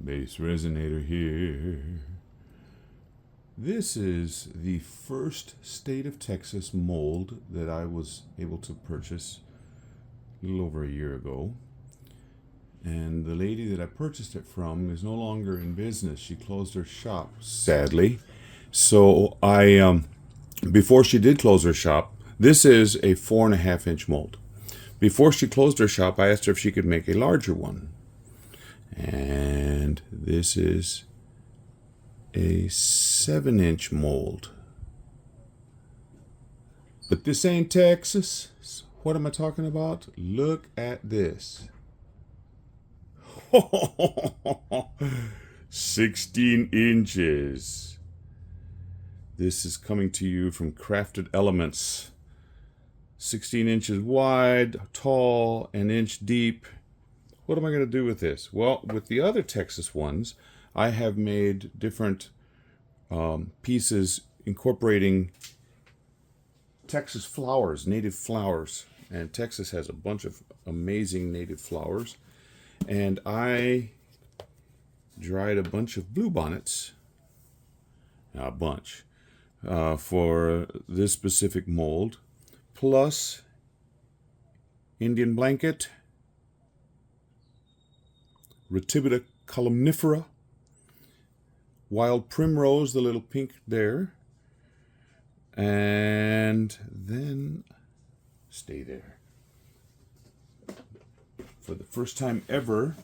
Base resonator here. This is the first state of Texas mold that I was able to purchase a little over a year ago. And the lady that I purchased it from is no longer in business. She closed her shop, sadly. So before she did close her shop, this is a 4.5-inch mold. Before she closed her shop, I asked her if she could make a larger one. And this is a 7-inch mold. But this ain't Texas. What am I talking about? Look at this. 16 inches. This is coming to you from Crafted Elements. 16 inches wide, tall, an inch deep. What am I going to do with this? Well, with the other Texas ones, I have made different pieces incorporating Texas flowers, native flowers. And Texas has a bunch of amazing native flowers. And I dried a bunch of bluebonnets, for this specific mold, plus Indian blanket, Retibita columnifera, wild primrose, the little pink there, and then stay there. For the first time ever,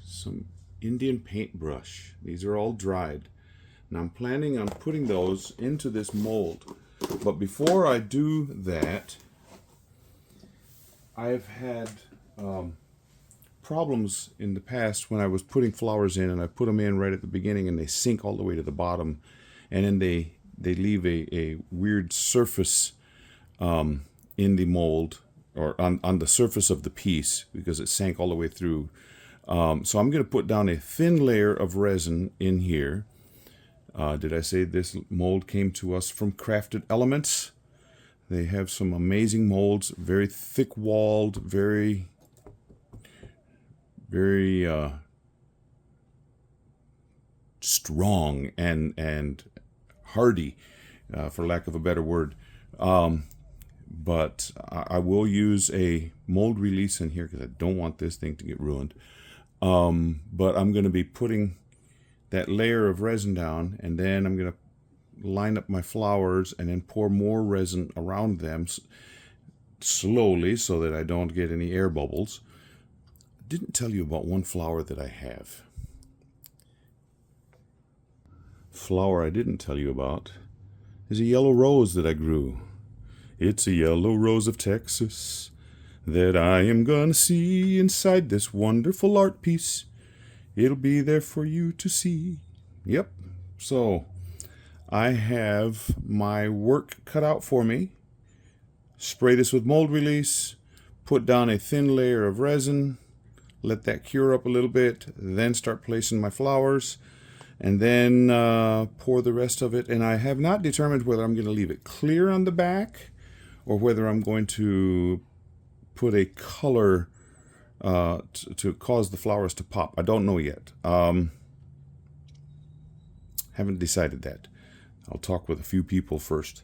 some Indian paintbrush. These are all dried. Now I'm planning on putting those into this mold. But before I do that, I've had problems in the past when I was putting flowers in, and I put them in right at the beginning and they sink all the way to the bottom, and then they leave a weird surface in the mold, or on the surface of the piece, because it sank all the way through. So I'm going to put down a thin layer of resin in here. Did I say this mold came to us from Crafted Elements? They have some amazing molds, very thick-walled, very strong and hardy, for lack of a better word. But I will use a mold release in here because I don't want this thing to get ruined. But I'm going to be putting that layer of resin down, and then I'm going to line up my flowers and then pour more resin around them slowly so that I don't get any air bubbles. I didn't tell you about one flower that I have. Flower I didn't tell you about is a yellow rose that I grew. It's a yellow rose of Texas that I am gonna see inside this wonderful art piece. It'll be there for you to see. Yep. So I have my work cut out for me. Spray this with mold release, put down a thin layer of resin, let that cure up a little bit, then start placing my flowers, and then pour the rest of it. And I have not determined whether I'm going to leave it clear on the back or whether I'm going to put a color to cause the flowers to pop. I don't know yet. Haven't decided that. I'll talk with a few people first.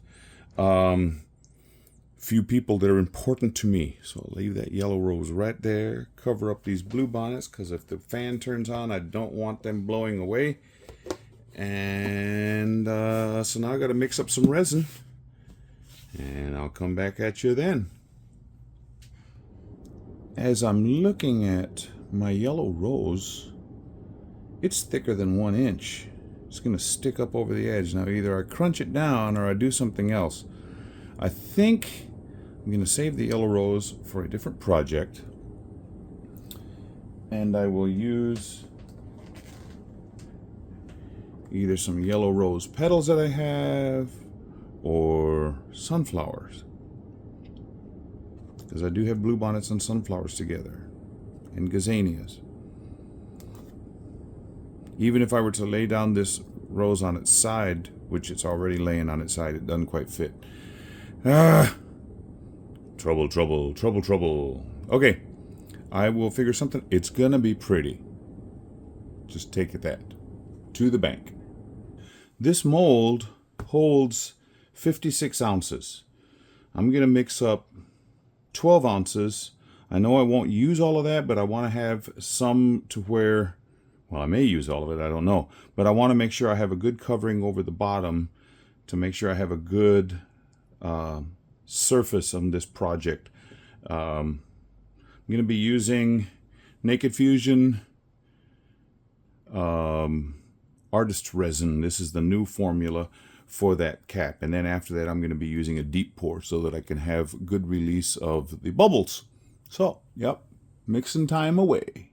Few people that are important to me. So I'll leave that yellow rose right there. Cover up these bluebonnets, because if the fan turns on, I don't want them blowing away. And so now I got to mix up some resin. And I'll come back at you then. As I'm looking at my yellow rose, it's thicker than 1 inch. It's going to stick up over the edge. Now either I crunch it down or I do something else. I think I'm going to save the yellow rose for a different project. And I will use either some yellow rose petals that I have or sunflowers, because I do have bluebonnets and sunflowers together, and gazanias. Even if I were to lay down this rose on its side, which it's already laying on its side, it doesn't quite fit. Trouble. Okay, I will figure something. It's going to be pretty. Just take it that to the bank. This mold holds 56 ounces. I'm going to mix up 12 ounces. I know I won't use all of that, but I want to have some to where, well, I may use all of it, I don't know. But I want to make sure I have a good covering over the bottom to make sure I have a good surface on this project. I'm going to be using NakedFusion artist resin. This is the new formula for that cap. And then after that, I'm going to be using a deep pour so that I can have good release of the bubbles. So, yep, mixing time away.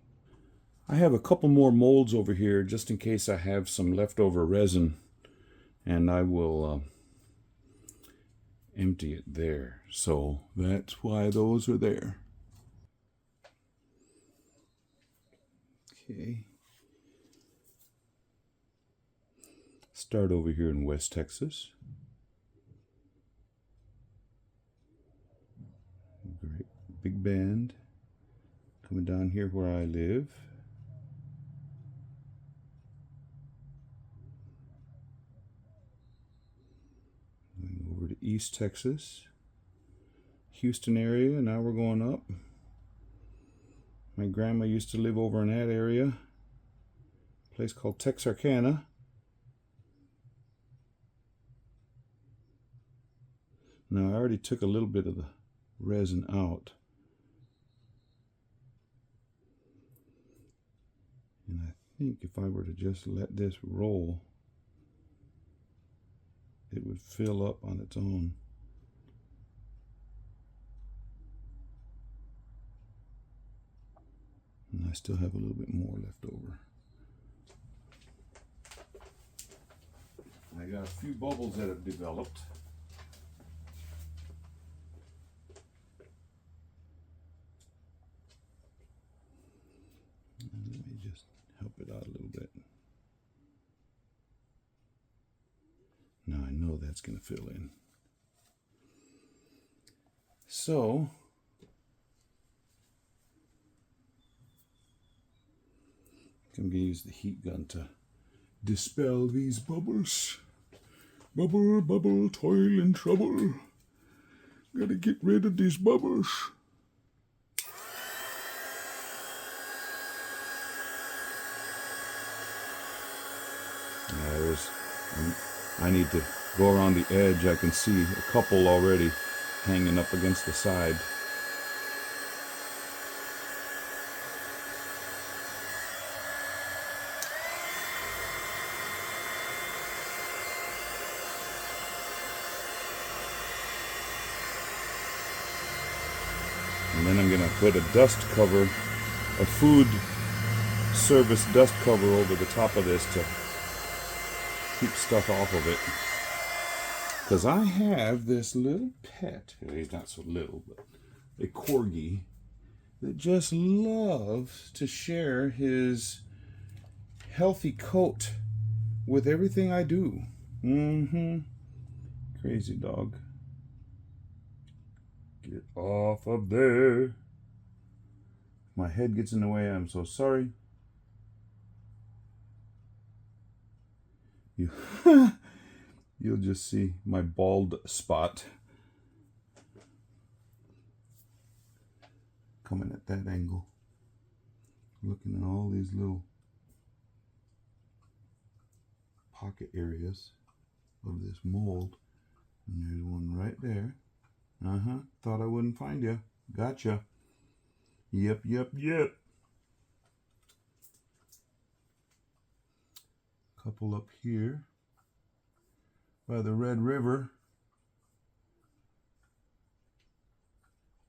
I have a couple more molds over here just in case I have some leftover resin, and I will empty it there. So that's why those are there. Okay. Start over here in West Texas. Great big band coming down here where I live. Going over to East Texas, Houston area. Now we're going up. My grandma used to live over in that area, a place called Texarkana. Now I already took a little bit of the resin out. And I think if I were to just let this roll, it would fill up on its own. And I still have a little bit more left over. I got a few bubbles that have developed. And let me just help it out a little bit. Now I know that's going to fill in. So, I'm going to use the heat gun to dispel these bubbles. Bubble, bubble, toil and trouble. Gotta get rid of these bubbles. I need to go around the edge. I can see a couple already hanging up against the side. And then I'm going to put a dust cover, a food service dust cover over the top of this to keep stuff off of it. Because I have this little pet, he's not so little, but a corgi that just loves to share his healthy coat with everything I do. Crazy dog. Get off of there. My head gets in the way. I'm so sorry. You'll just see my bald spot coming at that angle. Looking at all these little pocket areas of this mold. And there's one right there. Thought I wouldn't find you. Gotcha. Yep. Couple up here by the Red River.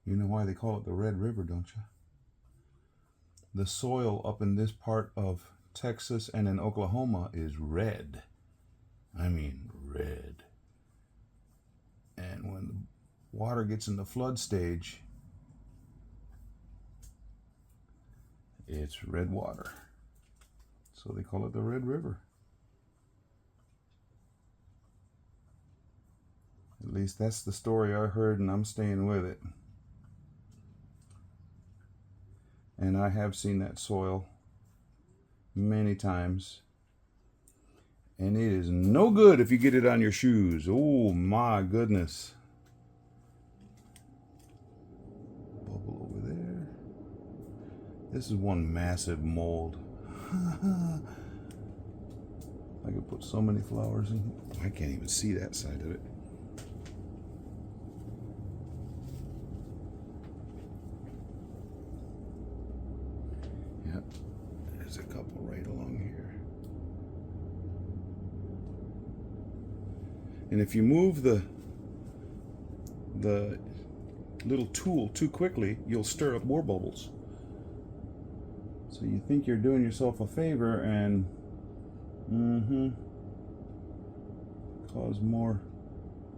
You know why they call it the Red River, don't you? The soil up in this part of Texas and in Oklahoma is red. I mean red. And when the water gets in the flood stage, it's red water. So they call it the Red River. At least that's the story I heard, and I'm staying with it. And I have seen that soil many times. And it is no good if you get it on your shoes. Oh my goodness. Bubble over there. This is one massive mold. I could put so many flowers in. I can't even see that side of it. Yep, there's a couple right along here. And if you move the little tool too quickly, you'll stir up more bubbles. So you think you're doing yourself a favor and cause more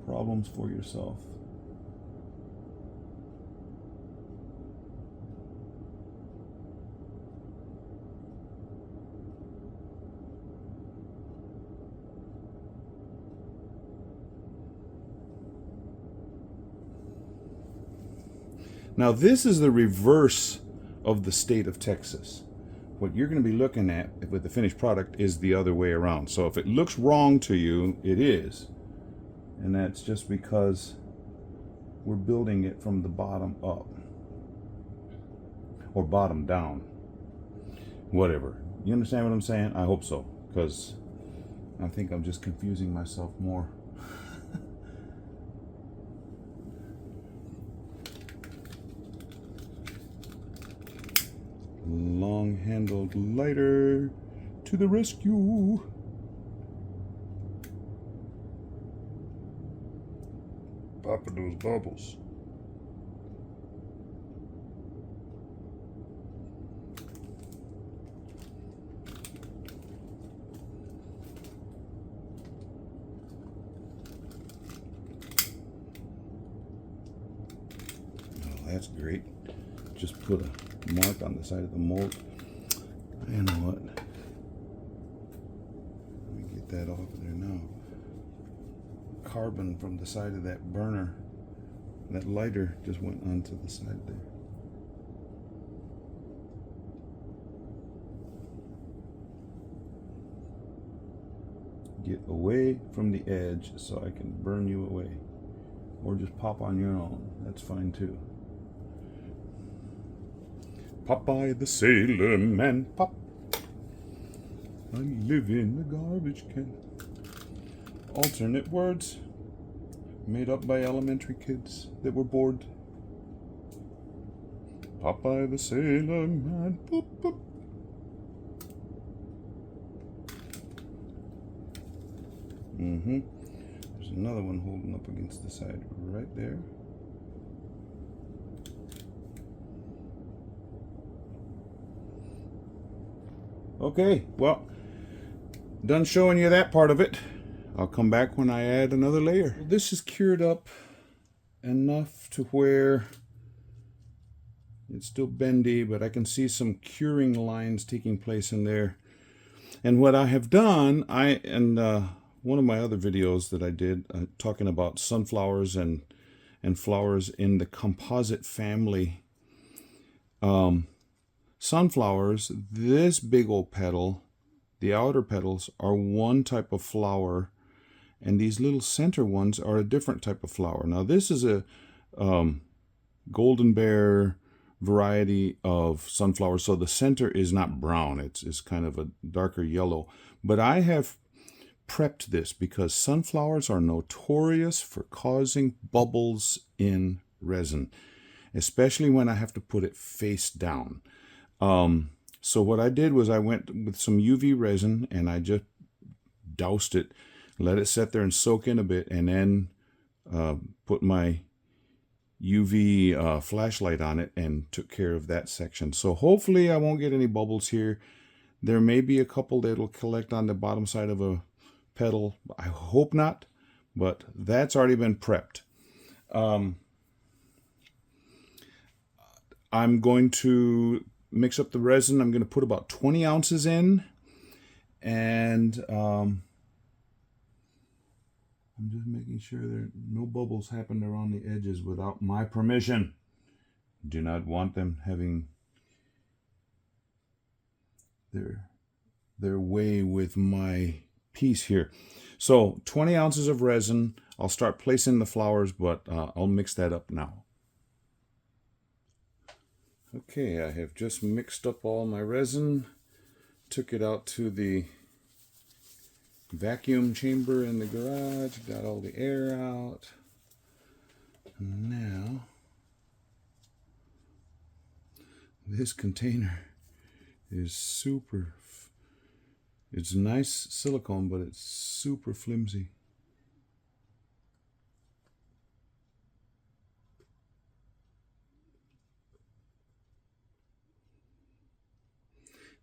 problems for yourself. Now this is the reverse of the state of Texas. What you're going to be looking at with the finished product is the other way around. So if it looks wrong to you, it is. And that's just because we're building it from the bottom up. Or bottom down. Whatever. You understand what I'm saying? I hope so. Because I think I'm just confusing myself more. Long-handled lighter to the rescue. Popping those bubbles. Oh, that's great. Just put a mark on the side of the mold. You know what? Let me get that off of there now. Carbon from the side of that burner, that lighter, just went onto the side there. Get away from the edge so I can burn you away. Or just pop on your own. That's fine too. Popeye the Sailor Man, pop. I live in the garbage can. Alternate words made up by elementary kids that were bored. Popeye the Sailor Man, boop, boop. There's another one holding up against the side right there. Okay, well, done showing you that part of it. I'll come back when I add another layer. This is cured up enough to where it's still bendy, but I can see some curing lines taking place in there. And what I have done, one of my other videos that I did talking about sunflowers and flowers in the composite family. Sunflowers, this big old petal, the outer petals are one type of flower, and these little center ones are a different type of flower. Now this is a golden bear variety of sunflower, so the center is not brown, it's kind of a darker yellow. But I have prepped this because sunflowers are notorious for causing bubbles in resin, especially when I have to put it face down. So what I did was I went with some UV resin and I just doused it, let it sit there and soak in a bit, and then put my UV flashlight on it and took care of that section. So hopefully I won't get any bubbles here. There may be a couple that will collect on the bottom side of a petal. I hope not, but that's already been prepped. I'm going to mix up the resin. I'm going to put about 20 ounces in, and I'm just making sure there no bubbles happen around the edges without my permission. Do not want them having their way with my piece here. So 20 ounces of resin. I'll start placing the flowers, but I'll mix that up now. Okay, I have just mixed up all my resin, took it out to the vacuum chamber in the garage, got all the air out. Now, this container is super, it's nice silicone, but it's super flimsy.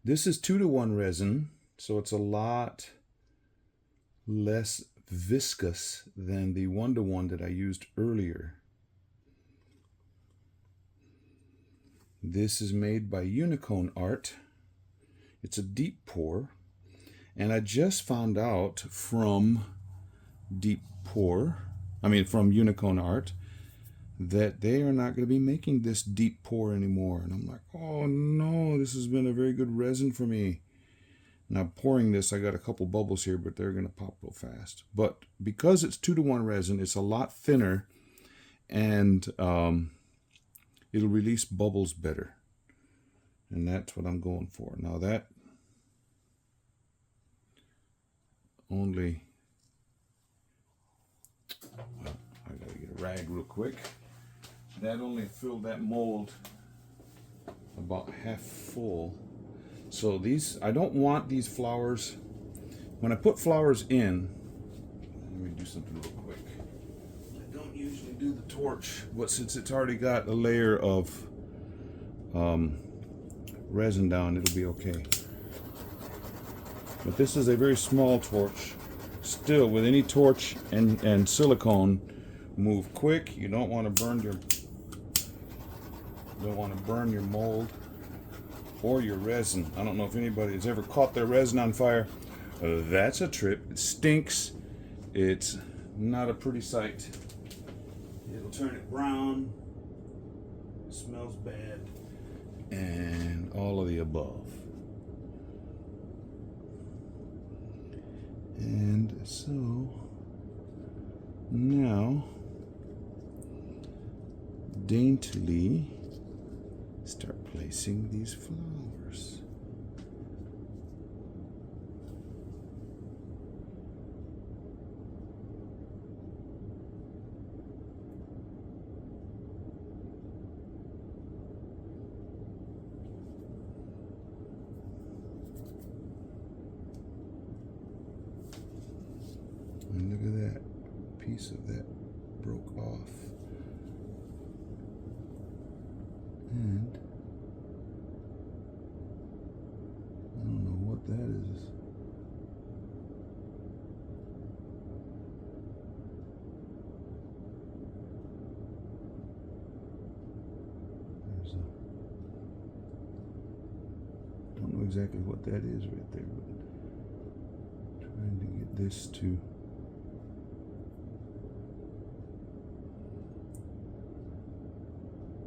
This is 2-to-1 resin, so it's a lot less viscous than the 1-to-1 that I used earlier. This is made by Unicone Art. It's a deep pour, and I just found out from from Unicone Art, that they are not going to be making this deep pour anymore. And I'm like, oh no, this has been a very good resin for me. Now pouring this, I got a couple bubbles here, but they're going to pop real fast. But because it's 2-to-1 resin, it's a lot thinner, and it'll release bubbles better. And that's what I'm going for. Now that only, well, I gotta get a rag real quick. That only filled that mold about half full. So these, I don't want these flowers. When I put flowers in, let me do something real quick. I don't usually do the torch, but since it's already got a layer of resin down, it'll be okay. But this is a very small torch. Still, with any torch and silicone, move quick. You don't want to burn your mold or your resin. I don't know if anybody has ever caught their resin on fire. That's a trip. It stinks. It's not a pretty sight. It'll turn it brown. It smells bad. And all of the above. And so now daintily start placing these flowers. And look at that, piece of that broke off. And I don't know what that is. I don't know exactly what that is right there, but trying to get this to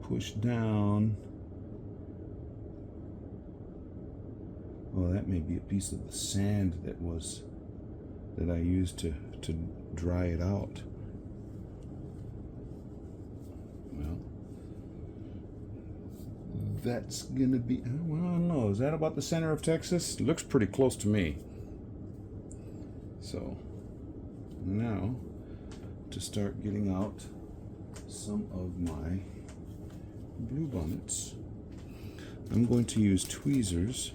push down. Well, that may be a piece of the sand that I used to dry it out. Well, that's gonna be, well, I don't know, is that about the center of Texas? It looks pretty close to me. So now to start getting out some of my bluebonnets, I'm going to use tweezers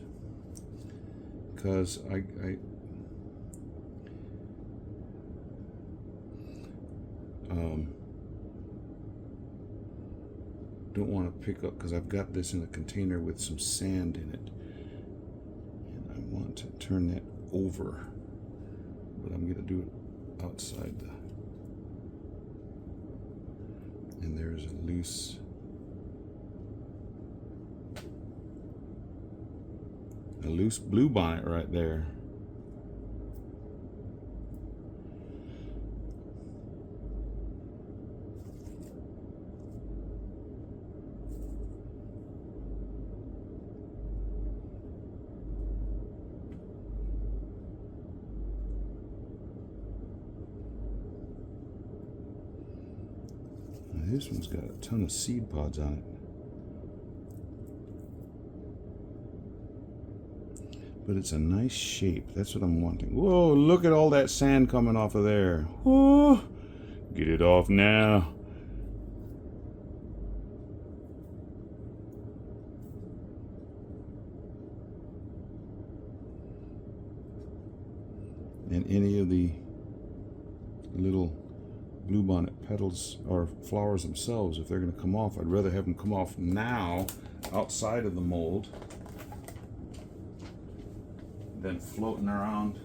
because I don't want to pick up, because I've got this in a container with some sand in it, and I want to turn that over, but I'm going to do it outside the, and there's a loose bluebonnet right there. This one's got a ton of seed pods on it. But it's a nice shape. That's what I'm wanting. Whoa, look at all that sand coming off of there. Whoa, get it off now. And any of the little bluebonnet petals or flowers themselves, if they're going to come off, I'd rather have them come off now outside of the mold than floating around.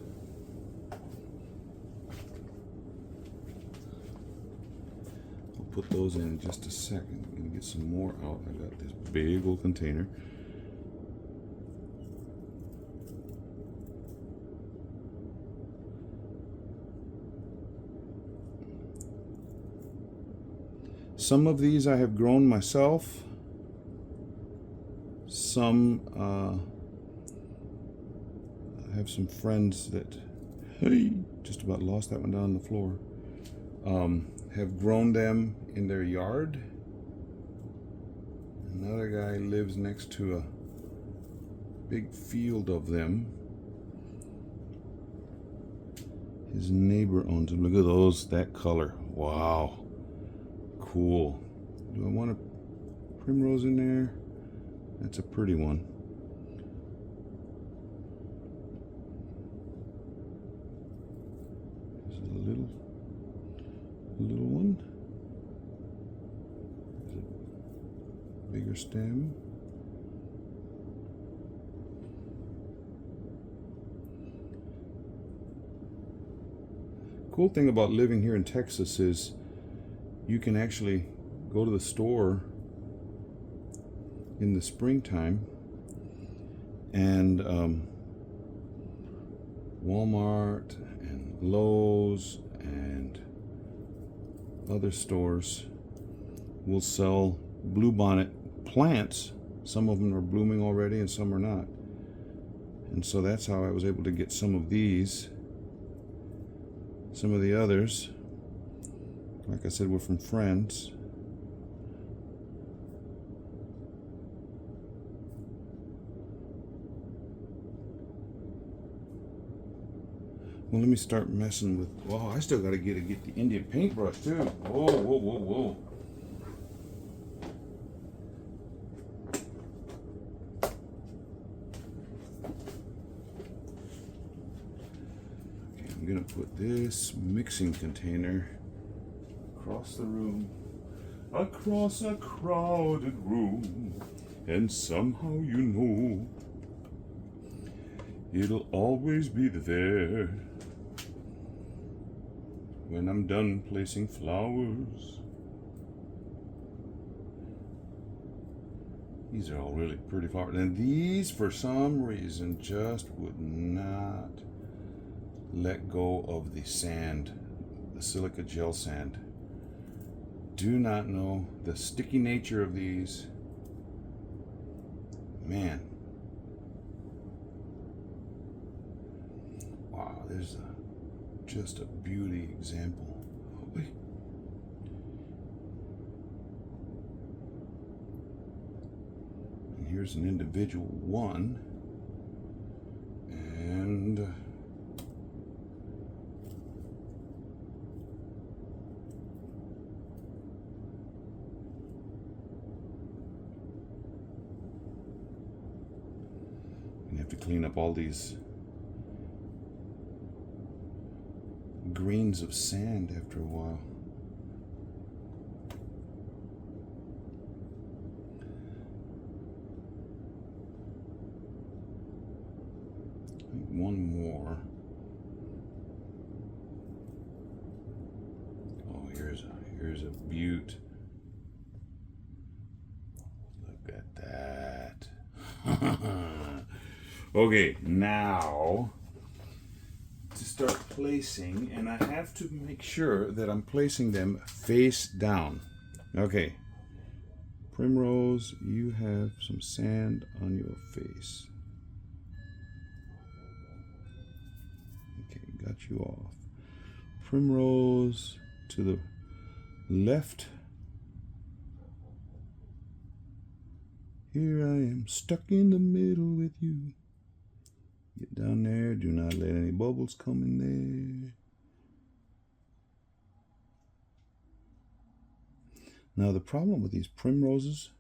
I'll put those in just a second. I'm going to get some more out. I got this big old container. Some of these I have grown myself. Some I have some friends that, hey, just about lost that one down on the floor, have grown them in their yard. Another guy lives next to a big field of them. His neighbor owns them. Look at those, that color. Wow. Cool. Do I want a primrose in there? That's a pretty one. There's a little one. There's a bigger stem. Cool thing about living here in Texas is you can actually go to the store in the springtime and Walmart and Lowe's and other stores will sell bluebonnet plants. Some of them are blooming already and some are not. And so that's how I was able to get some of these. Some of the others, like I said, were from friends. Well, let me start messing with. Oh, I still got to get the Indian paintbrush too. Whoa, whoa, whoa, whoa. Okay, I'm gonna put this mixing container across the room, across a crowded room, and somehow you know it'll always be there when I'm done placing flowers. These are all really pretty flowers, and these for some reason just would not let go of the sand, the silica gel sand. Do not know the sticky nature of these. Man. Wow, there's just a beauty example. Oh, wait. And here's an individual one. And you have to clean up all these grains of sand after a while. One more. Oh, here's a beaut. Look at that. Okay, now to start placing, and I have to make sure that I'm placing them face down. Okay, Primrose, you have some sand on your face. Okay, got you off. Primrose to the left Here I am, stuck in the middle with you. Get down there, do not let any bubbles come in there. Now the problem with these primroses,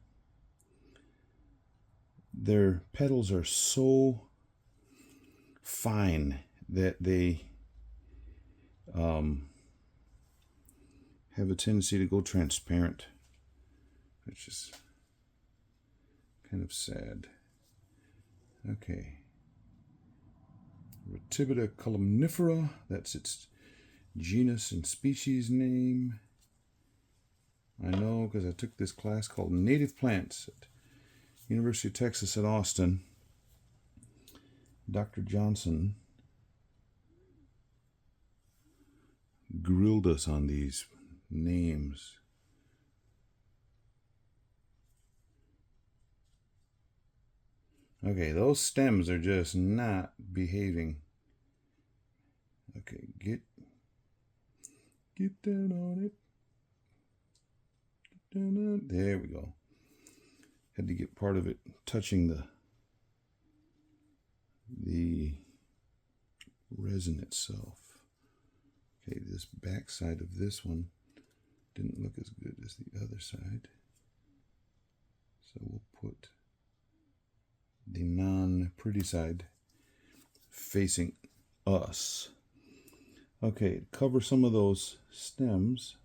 their petals are so fine that they have a tendency to go transparent, which is kind of sad. Okay. Retibita columnifera, that's its genus and species name. I know because I took this class called Native Plants at University of Texas at Austin. Dr. Johnson grilled us on these names. Okay, those stems are just not behaving. Okay, get down on it. Get down on it. There we go. Had to get part of it touching the resin itself. Okay, this back side of this one didn't look as good as the other side. So we'll put the non-pretty side facing us. Okay, cover some of those stems.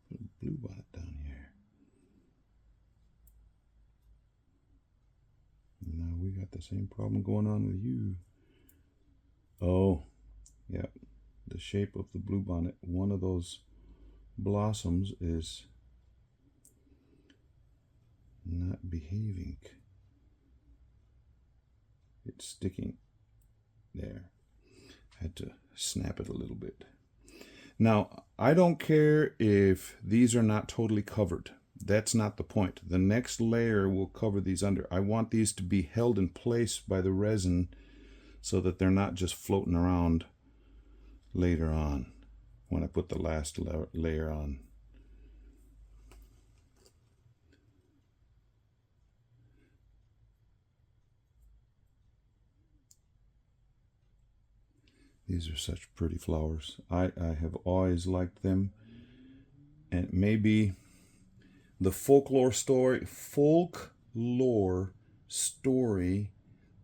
Put a bluebonnet down here. Now we got the same problem going on with you. Oh, yeah, the shape of the bluebonnet. One of those blossoms is not behaving. It's sticking there. I had to snap it a little bit. Now, I don't care if these are not totally covered. That's not the point. The next layer will cover these under. I want these to be held in place by the resin so that they're not just floating around later on when I put the last layer on. These are such pretty flowers. I have always liked them. And maybe the folklore story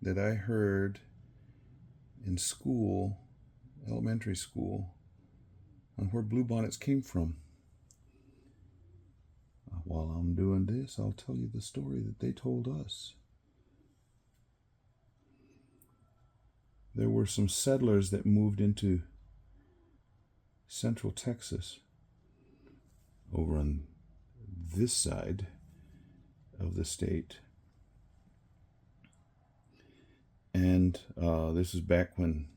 that I heard in school, elementary school, on where bluebonnets came from. While I'm doing this, I'll tell you the story that they told us. There were some settlers that moved into central Texas over on this side of the state. And this is back when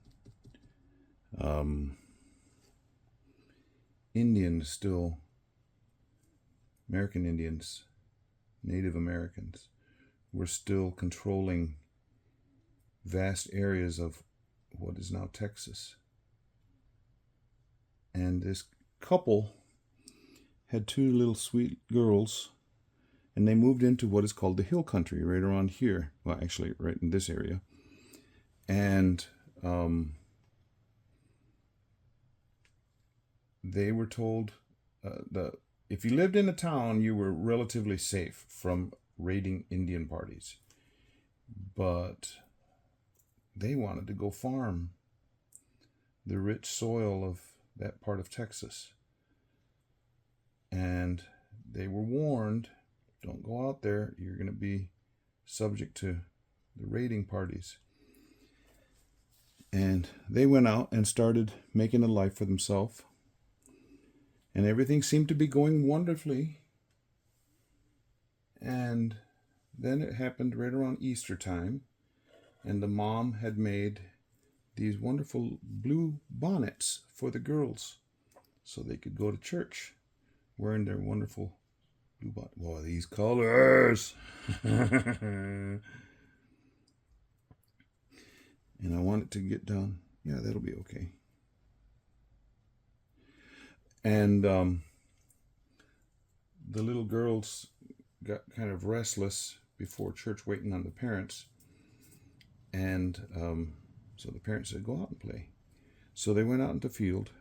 American Indians, Native Americans, were still controlling vast areas of what is now Texas. And this couple had two little sweet girls, and they moved into what is called the hill country right around here. Well, actually right in this area. And they were told if you lived in a town, you were relatively safe from raiding Indian parties. But they wanted to go farm the rich soil of that part of Texas. And they were warned, don't go out there, you're going to be subject to the raiding parties. And they went out and started making a life for themselves. And everything seemed to be going wonderfully. And then it happened right around Easter time. And the mom had made these wonderful blue bonnets for the girls so they could go to church wearing their wonderful blue bonnet. Boy, these colors! And I want it to get done. Yeah, that'll be okay. And the little girls got kind of restless before church, waiting on the parents. And so the parents said, go out and play. So they went out into the field,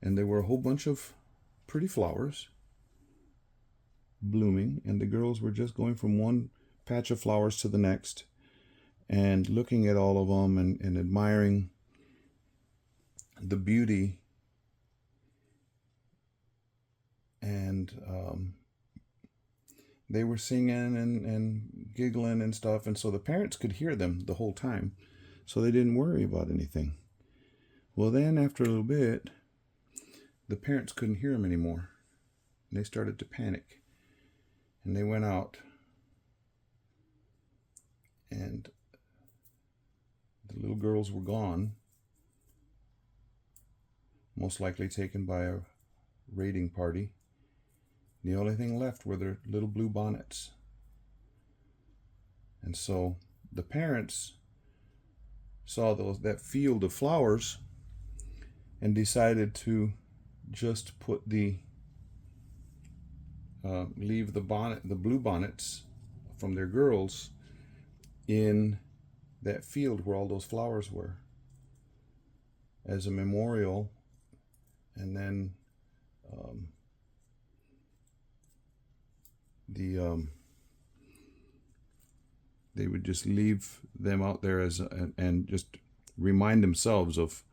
and there were a whole bunch of pretty flowers blooming, and the girls were just going from one patch of flowers to the next and looking at all of them and admiring the beauty. And they were singing and giggling and stuff, and so the parents could hear them the whole time, so they didn't worry about anything. Well, then after a little bit, the parents couldn't hear them anymore, and they started to panic, and they went out, and the little girls were gone, most likely taken by a raiding party. The only thing left were their little bluebonnets. And so the parents saw that field of flowers and decided to just put leave the bluebonnets from their girls in that field where all those flowers were as a memorial. And then they would just leave them out there and just remind themselves of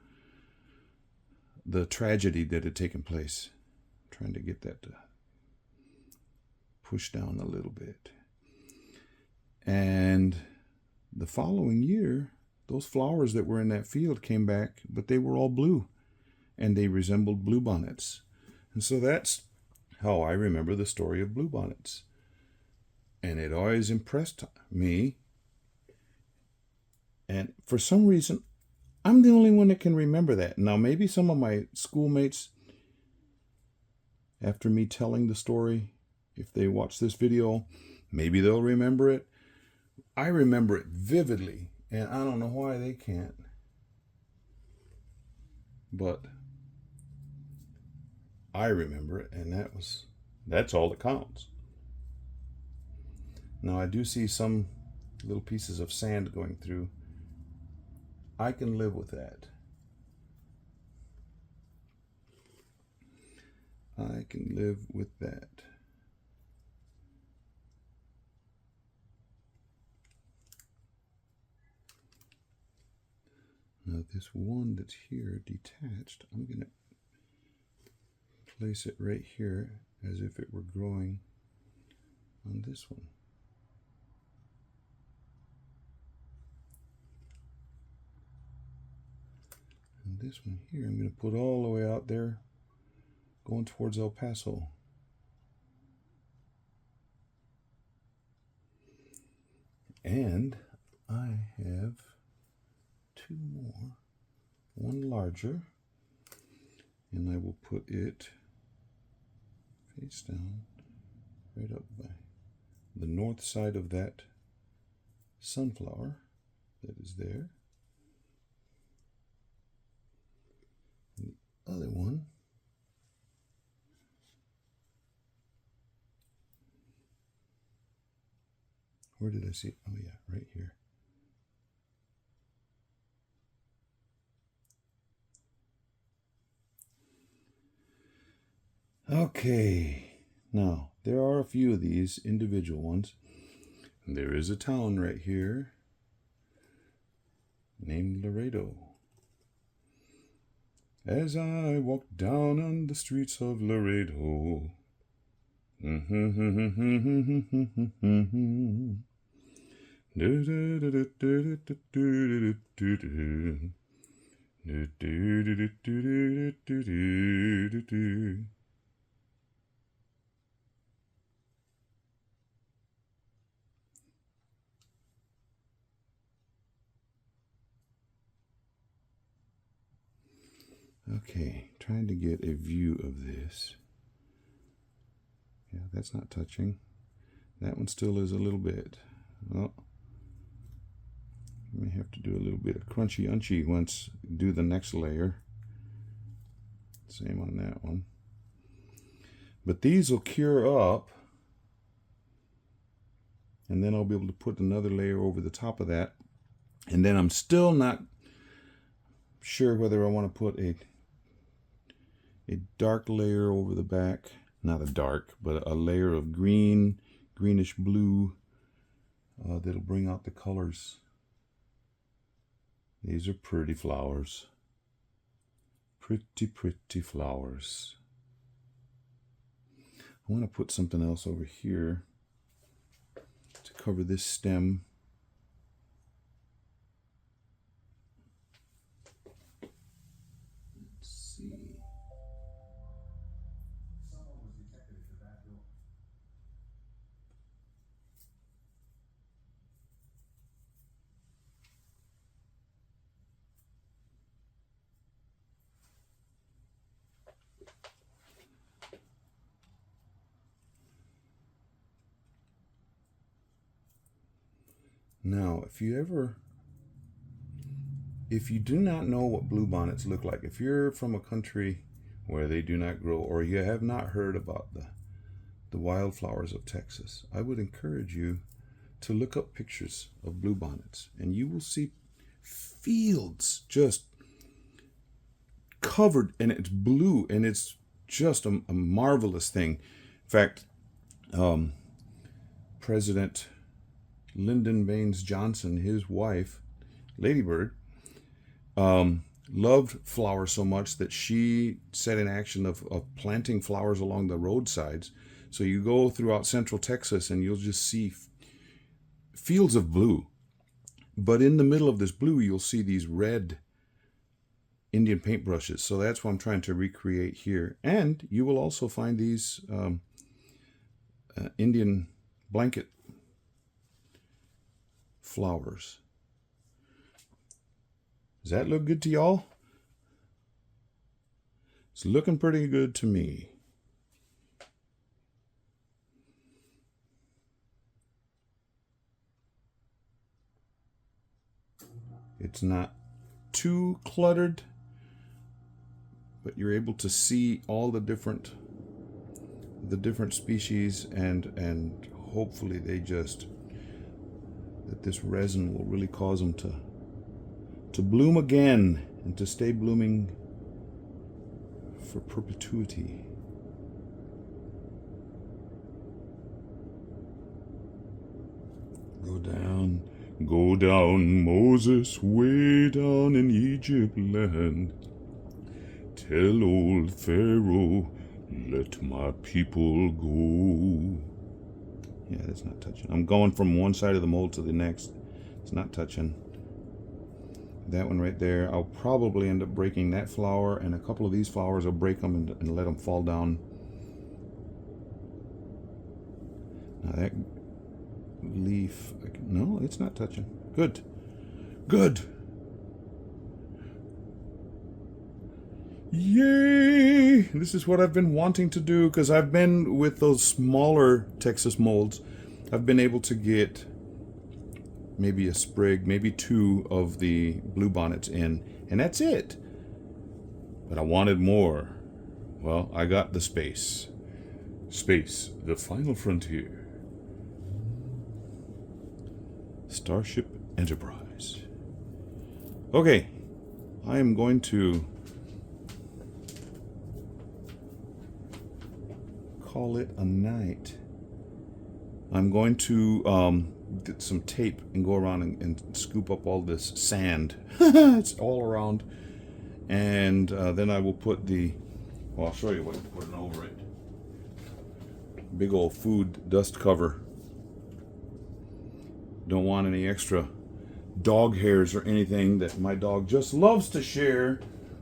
the tragedy that had taken place. I'm trying to get that to push down a little bit. And the following year, those flowers that were in that field came back, but they were all blue, and they resembled bluebonnets. And so that's how I remember the story of bluebonnets. And it always impressed me. And for some reason, I'm the only one that can remember that. Now, maybe some of my schoolmates, after me telling the story, if they watch this video, maybe they'll remember it. I remember it vividly, and I don't know why they can't. But I remember it, and that's all that counts. Now, I do see some little pieces of sand going through. I can live with that. I can live with that. Now, this one that's here detached, I'm going to place it right here as if it were growing on this one. And this one here, I'm going to put all the way out there, going towards El Paso. And I have two more, one larger, and I will put it face down right up by the north side of that sunflower that is there. And the other one where did I see it? Oh yeah, right here. Okay, now there are a few of these individual ones. There is a town right here named Laredo. As I walk down on the streets of Laredo, okay, trying to get a view of this. Yeah, that's not touching. That one still is a little bit. Well, may have to do a little bit of crunchy unchy once do the next layer. Same on that one. But these will cure up, and then I'll be able to put another layer over the top of that. And then I'm still not sure whether I want to put a dark layer over the back. Not a dark, but a layer of green, greenish blue that'll bring out the colors. These are pretty flowers. Pretty, pretty flowers. I want to put something else over here to cover this stem. Let's see. Someone was detected at the back door. Now, if you do not know what bluebonnets look like, if you're from a country where they do not grow, or you have not heard about the wildflowers of Texas, I would encourage you to look up pictures of bluebonnets, and you will see fields just covered, and it's blue, and it's just a marvelous thing. In fact, President Lyndon Baines Johnson, his wife, Ladybird, loved flowers so much that she set in action of planting flowers along the roadsides. So you go throughout central Texas and you'll just see fields of blue. But in the middle of this blue, you'll see these red Indian paintbrushes. So that's what I'm trying to recreate here. And you will also find these Indian blanket flowers. Does that look good to y'all? It's looking pretty good to me. It's not too cluttered, but you're able to see all the different species, and hopefully that this resin will really cause them to bloom again and to stay blooming for perpetuity. Go down, Moses, way down in Egypt land. Tell old Pharaoh, let my people go. Yeah, that's not touching. I'm going from one side of the mold to the next. It's not touching. That one right there, I'll probably end up breaking that flower, and a couple of these flowers, I'll break them and let them fall down. Now that leaf, no, it's not touching. Good. Yay! This is what I've been wanting to do, because I've been with those smaller Texas molds. I've been able to get maybe a sprig, maybe two of the bluebonnets in, and that's it. But I wanted more. Well, I got the space. Space, the final frontier. Starship Enterprise. Okay, I am going to call it a night. I'm going to get some tape and go around and scoop up all this sand. It's all around. And then I will put well, I'll show you what I'm putting over it. Big old food dust cover. Don't want any extra dog hairs or anything that my dog just loves to share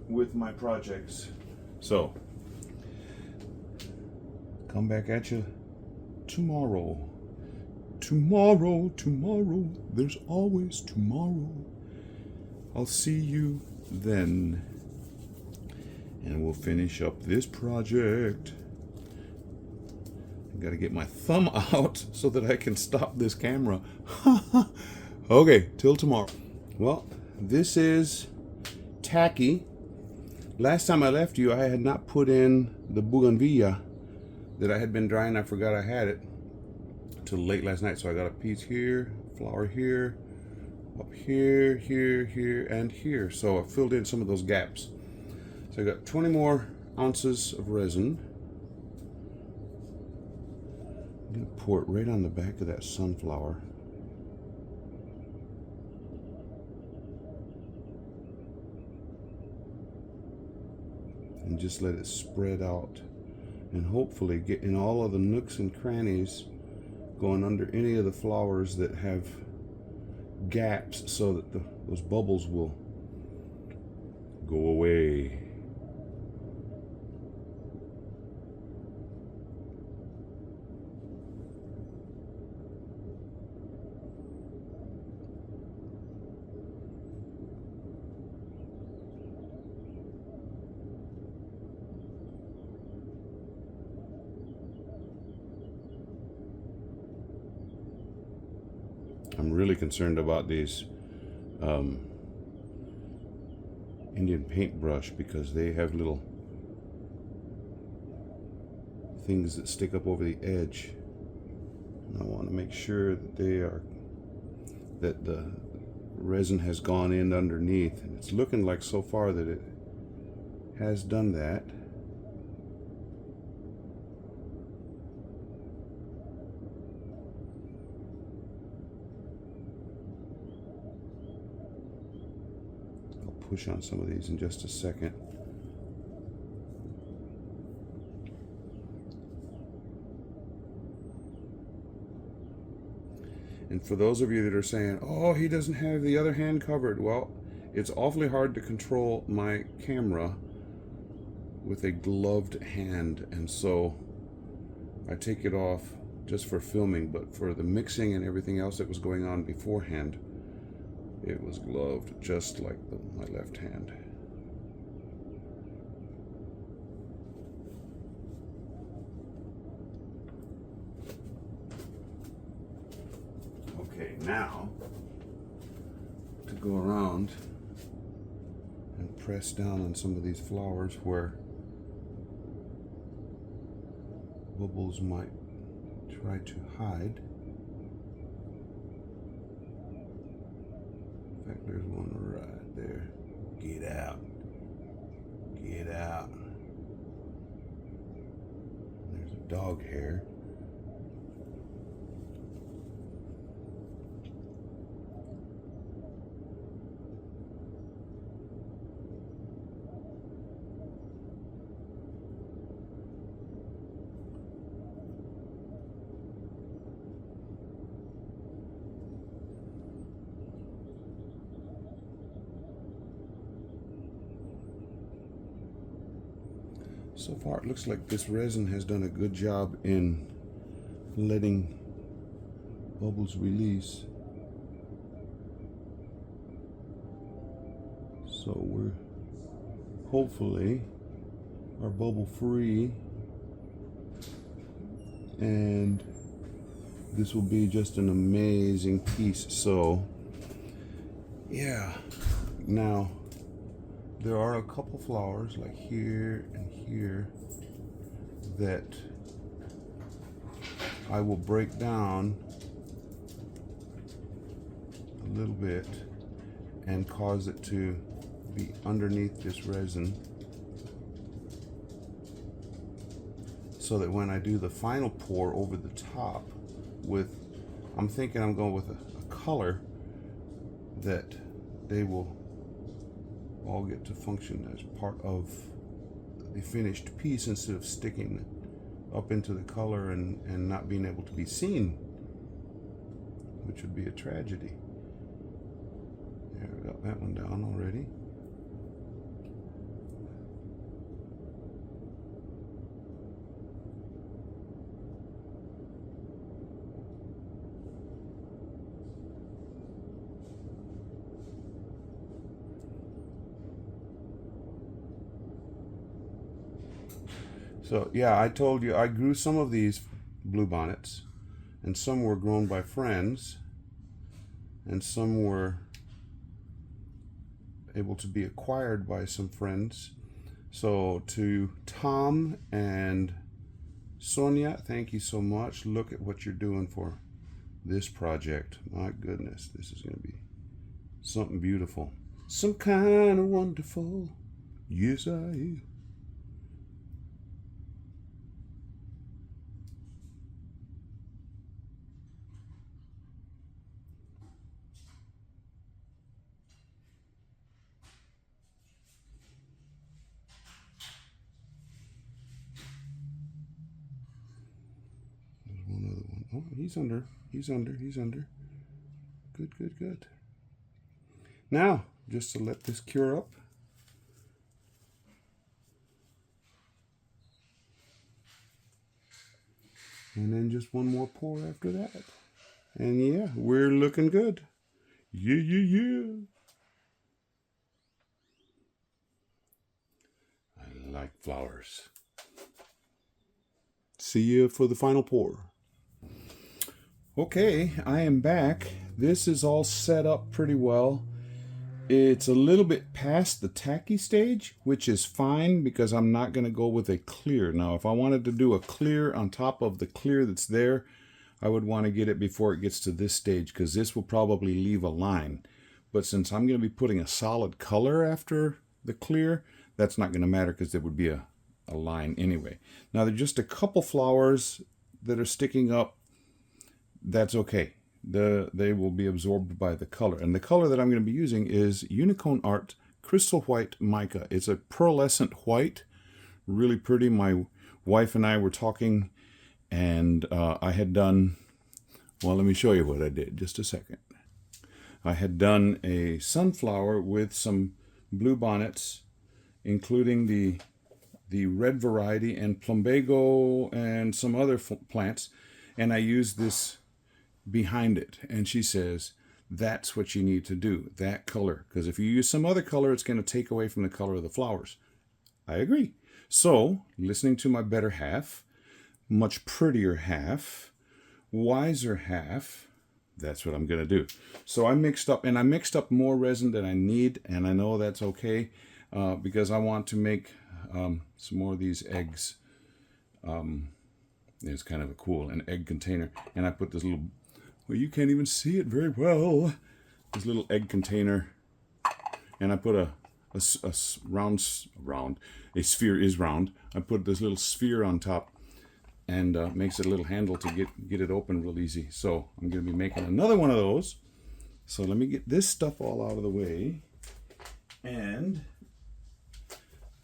with my projects. So, come back at you tomorrow. Tomorrow, there's always tomorrow. I'll see you then. And we'll finish up this project. I gotta get my thumb out so that I can stop this camera. Okay, till tomorrow. Well, this is tacky Last time I left you, I had not put in the bougainvillea that I had been drying. I forgot I had it till late last night. So I got a piece here, flower here, up here, here, and here. So I filled in some of those gaps. So I got 20 more ounces of resin. I'm going to pour it right on the back of that sunflower. And just let it spread out, and hopefully get in all of the nooks and crannies, going under any of the flowers that have gaps, so that those bubbles will go away. I'm really concerned about these Indian paintbrush, because they have little things that stick up over the edge. And I want to make sure that that the resin has gone in underneath. And it's looking like so far that it has done that. Push on some of these in just a second. And for those of you that are saying, oh, he doesn't have the other hand covered, well, it's awfully hard to control my camera with a gloved hand, and so I take it off just for filming, but for the mixing and everything else that was going on beforehand, it was gloved just like my left hand. Okay, now to go around and press down on some of these flowers where bubbles might try to hide. There's one right there. Get out. Get out. There's a dog hair. So far it looks like this resin has done a good job in letting bubbles release. So we're hopefully are bubble free, and this will be just an amazing piece. So yeah, now there are a couple flowers like here and here that I will break down a little bit and cause it to be underneath this resin, so that when I do the final pour over the top with, I'm thinking I'm going with a color that they will all get to function as part of the finished piece, instead of sticking up into the color and not being able to be seen, which would be a tragedy. There, we got that one down already. So yeah, I told you I grew some of these bluebonnets, and some were grown by friends, and some were able to be acquired by some friends. So to Tom and Sonia, thank you so much. Look at what you're doing for this project. My goodness, this is going to be something beautiful. Some kind of wonderful. Yes, I am. There's one other one. Oh, he's under. He's under. He's under. Good, good, good. Now, just to let this cure up. And then just one more pour after that. And yeah, we're looking good. Yeah, yeah, yeah. I like flowers. See you for the final pour. Okay, I am back. This is all set up pretty well. It's a little bit past the tacky stage, which is fine because I'm not going to go with a clear. Now, if I wanted to do a clear on top of the clear that's there, I would want to get it before it gets to this stage because this will probably leave a line. But since I'm going to be putting a solid color after the clear, that's not going to matter because there would be a line anyway. Now, there's just a couple flowers that are sticking up. That's okay. They will be absorbed by the color. And the color that I'm going to be using is Unicone Art Crystal White Mica. It's a pearlescent white, really pretty. My wife and I were talking, and I had done, well, let me show you what I did. Just a second. I had done a sunflower with some bluebonnets, including the red variety and plumbago and some other plants, and I used this behind it, and she says that's what you need to do, that color, because if you use some other color it's going to take away from the color of the flowers. I agree. So listening to my better half, much prettier half, wiser half, that's what I'm going to do. So I mixed up more resin than I need, and I know that's okay because I want to make some more of these eggs. It's kind of an egg container, and I put this little, well, you can't even see it very well, this little egg container, and I put a sphere is round. I put this little sphere on top, and makes it a little handle to get it open real easy. So I'm going to be making another one of those. So let me get this stuff all out of the way, and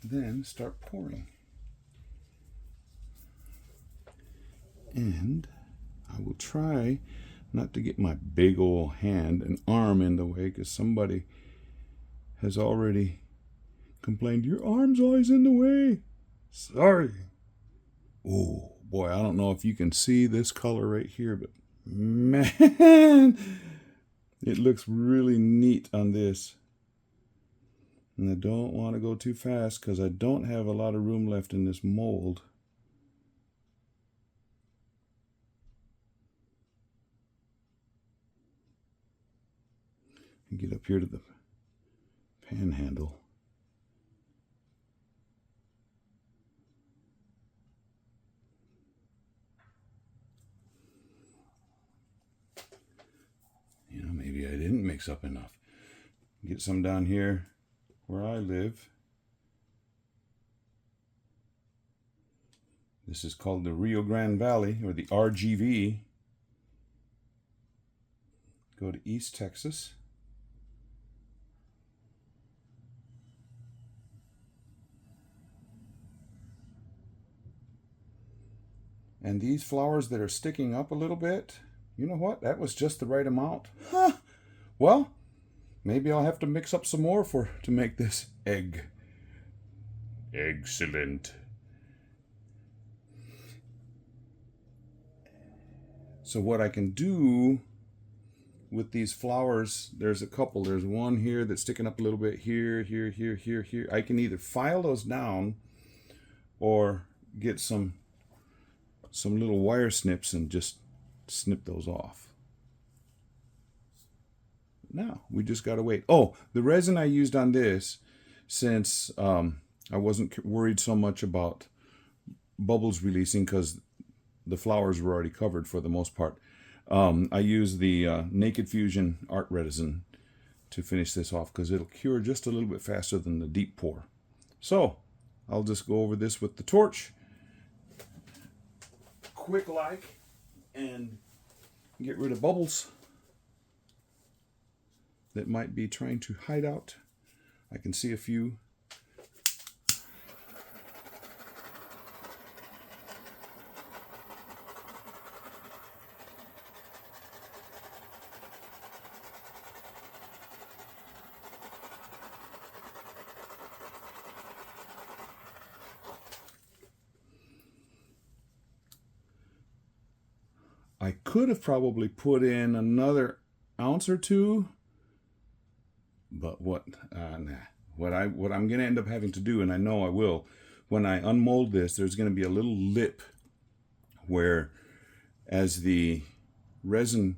then start pouring. And I will try not to get my big old hand and arm in the way, because somebody has already complained, your arm's always in the way. Sorry. Oh boy, I don't know if you can see this color right here, but man, it looks really neat on this. And I don't want to go too fast because I don't have a lot of room left in this mold. And get up here to the panhandle. You know, maybe I didn't mix up enough. Get some down here where I live. This is called the Rio Grande Valley, or the RGV. Go to East Texas. And these flowers that are sticking up a little bit, you know what? That was just the right amount. Huh. Well, maybe I'll have to mix up some more to make this egg. Excellent. So what I can do with these flowers, there's a couple. There's one here that's sticking up a little bit here, here, here, here, here. I can either file those down or get some little wire snips and just snip those off. Now we just got to wait. Oh, the resin I used on this, since I wasn't worried so much about bubbles releasing because the flowers were already covered for the most part. I use the NakedFusion Art Resin to finish this off because it'll cure just a little bit faster than the deep pour. So I'll just go over this with the torch, quick like, and get rid of bubbles that might be trying to hide out. I can see a few. I could have probably put in another ounce or two, but what I'm going to end up having to do, and I know I will, when I unmold this, there's going to be a little lip where, as the resin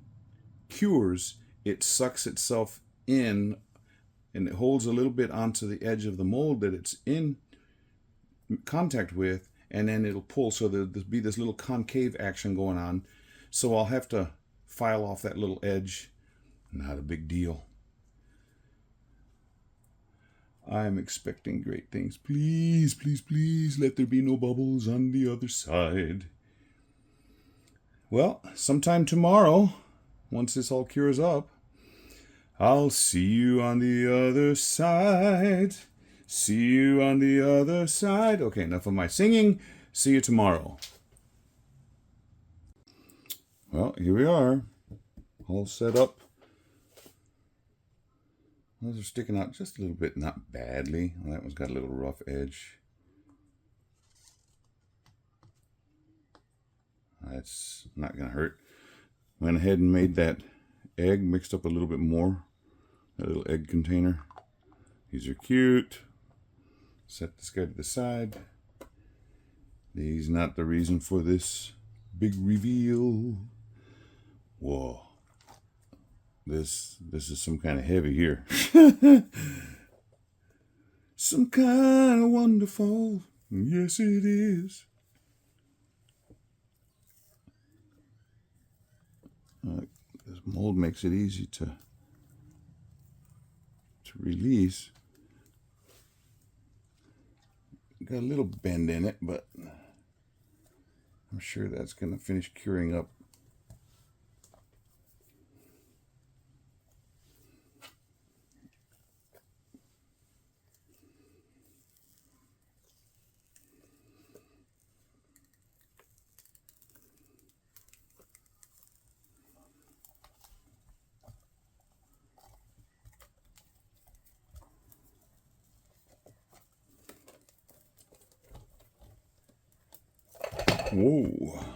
cures, it sucks itself in, and it holds a little bit onto the edge of the mold that it's in contact with, and then it'll pull, so there'll be this little concave action going on. So I'll have to file off that little edge. Not a big deal. I'm expecting great things. Please, please, please, let there be no bubbles on the other side. Well, sometime tomorrow, once this all cures up, I'll see you on the other side. See you on the other side. Okay, enough of my singing. See you tomorrow. Well, here we are, all set up. Those are sticking out just a little bit, not badly. Well, that one's got a little rough edge. That's not going to hurt. Went ahead and made that egg, mixed up a little bit more. That little egg container. These are cute. Set this guy to the side. He's not the reason for this big reveal. Whoa. This is some kind of heavy here. Some kind of wonderful. Yes, it is. This mold makes it easy to release. Got a little bend in it, but I'm sure that's going to finish curing up. Whoa,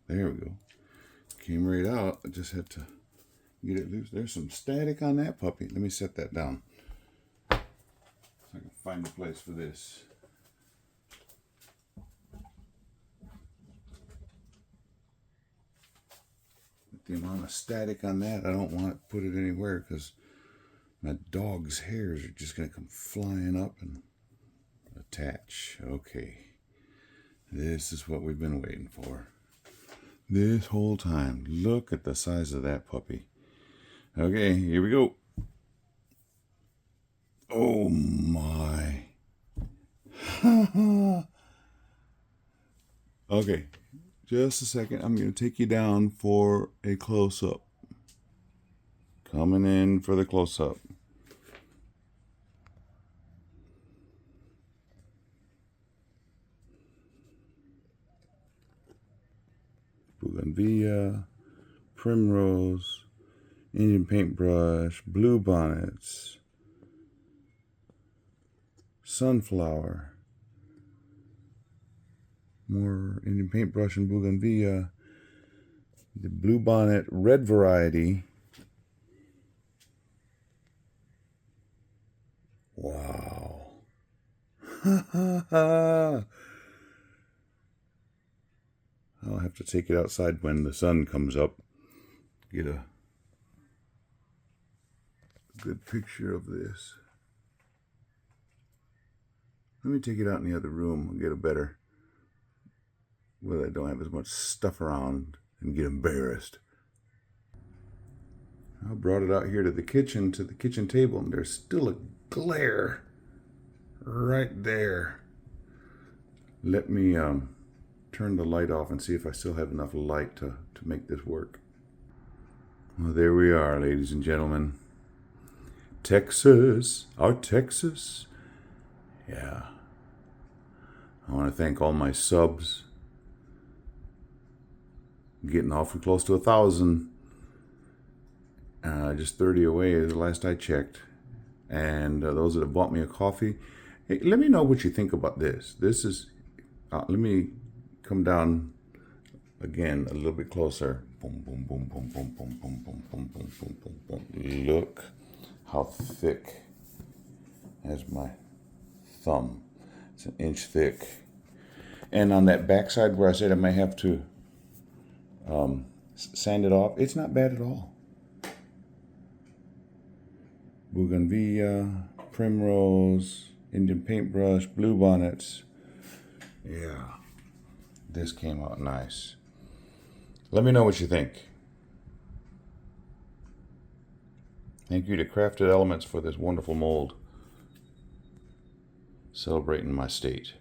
there we go. Came right out. I just had to get it loose. There's some static on that puppy. Let me set that down so I can find a place for this. With the amount of static on that, I don't want to put it anywhere because my dog's hairs are just going to come flying up and attach. Okay. This is what we've been waiting for this whole time. Look at the size of that puppy. Okay, here we go. Oh my. Okay, just a second. I'm going to take you down for a close-up. Coming in for the close-up. Bougainvillea, primrose, Indian paintbrush, bluebonnets, sunflower, more Indian paintbrush and bougainvillea, the bluebonnet red variety. Wow. I'll have to take it outside when the sun comes up. Get a good picture of this. Let me take it out in the other room and get a better, where I don't have as much stuff around and get embarrassed. I brought it out here to the kitchen table, and there's still a glare right there. Let me turn the light off and see if I still have enough light to make this work. Well, there we are, ladies and gentlemen. Texas, our Texas. Yeah. I want to thank all my subs. I'm getting awfully close to 1,000. Just 30 away is the last I checked. And those that have bought me a coffee, hey, let me know what you think about this. This is, let me come down again a little bit closer. Boom, boom, boom, boom, boom, boom, boom, boom, boom, boom, boom, boom, boom. Look how thick. There's my thumb. It's an inch thick. And on that backside where I said I might have to sand it off, it's not bad at all. Bougainvillea, primrose, Indian paintbrush, bluebonnets. Yeah, this came out nice. Let me know what you think. Thank you to Crafted Elements for this wonderful mold. Celebrating my state.